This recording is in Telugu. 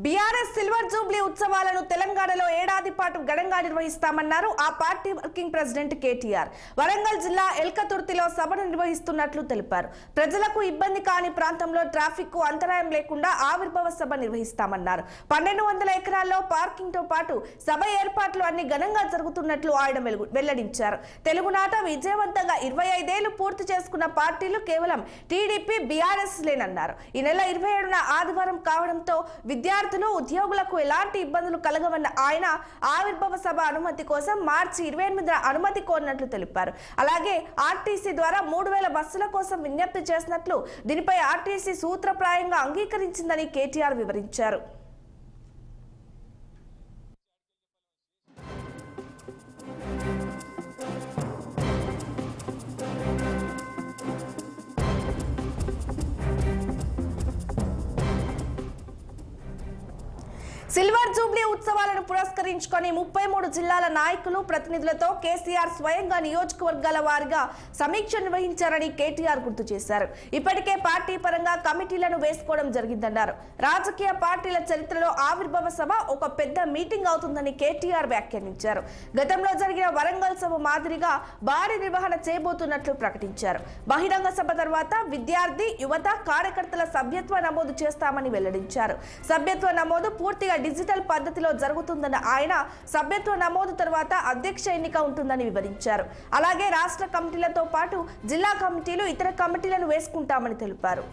బీఆర్ఎస్ సిల్వర్ జూబ్లీ ఉత్సవాలను తెలంగాణలో ఏడాది పాటు ఘనంగా నిర్వహిస్తామన్నారు ఆ party working president KTR. Warangal జిల్లా ఎల్కతుర్తిలో సభను నిర్వహిస్తున్నట్లు తెలిపారు. ప్రజలకు ఇబ్బంది కాని ప్రాంతంలో ట్రాఫిక్ కు అంతరాయం లేకుండా ఆవిర్భావ సభ నిర్వహిస్తామన్నారు. 1200 ఎకరాల్లో పార్కింగ్ తో పాటు సభ ఏర్పాట్లు అన్ని ఘనంగా జరుగుతున్నట్లు ఆయన వెల్లడించారు. తెలుగునాట విజయవంతంగా 25 ఏళ్లు పూర్తి చేసుకున్న పార్టీలు కేవలం టీడీపీ, బీఆర్ఎస్ లేనన్నారు. ఈ నెల 27న ఆదివారం కావడంతో విద్యార్థులు, ఉద్యోగులకు ఎలాంటి ఇబ్బందులు కలగవన్న ఆయన ఆవిర్భావ సభ అనుమతి కోసం మార్చి 28న అనుమతి కోరినట్లు తెలిపారు. అలాగే ఆర్టీసీ ద్వారా 3000 బస్సుల కోసం విజ్ఞప్తి చేసినట్లు, దీనిపై ఆర్టీసీ సూత్రప్రాయంగా అంగీకరించిందని కేటీఆర్ వివరించారు. సిల్వర్ జూబ్లీ ఉత్సవాలను పురస్కరించుకొని 33 జిల్లాల నాయకులు, ప్రతినిధులతో కేసీఆర్ స్వయంగా నియోజకవర్గాల వారీగా సమీక్ష నిర్వహించారని కేటీఆర్ గుర్తు చేశారు. ఇప్పటికే పార్టీ పరంగా కమిటీలను వేసుకోవడం జరిగిందన్నారు. రాజకీయ పార్టీల చరిత్రలో ఆవిర్భావ సభ ఒక పెద్ద మీటింగ్ అవుతుందని కేటీఆర్ వ్యాఖ్యానించారు. గతంలో జరిగిన వరంగల్ సభ మాదిరిగా భారీ నిర్వహణ చేయబోతున్నట్లు ప్రకటించారు. బహిరంగ సభ తర్వాత విద్యార్థి, యువత, కార్యకర్తల సభ్యత్వ నమోదు చేస్తామని వెల్లడించారు. సభ్యత్వ నమోదు పూర్తిగా డిజిటల్ పద్ధతిలో జరుగుతుందన్న ఆయన సభ్యత్వ నమోదు తర్వాత అధ్యక్ష ఎన్నిక ఉంటుందని వివరించారు. అలాగే రాష్ట్ర కమిటీలతో పాటు జిల్లా కమిటీలు, ఇతర కమిటీలను వేసుకుంటామని తెలిపారు.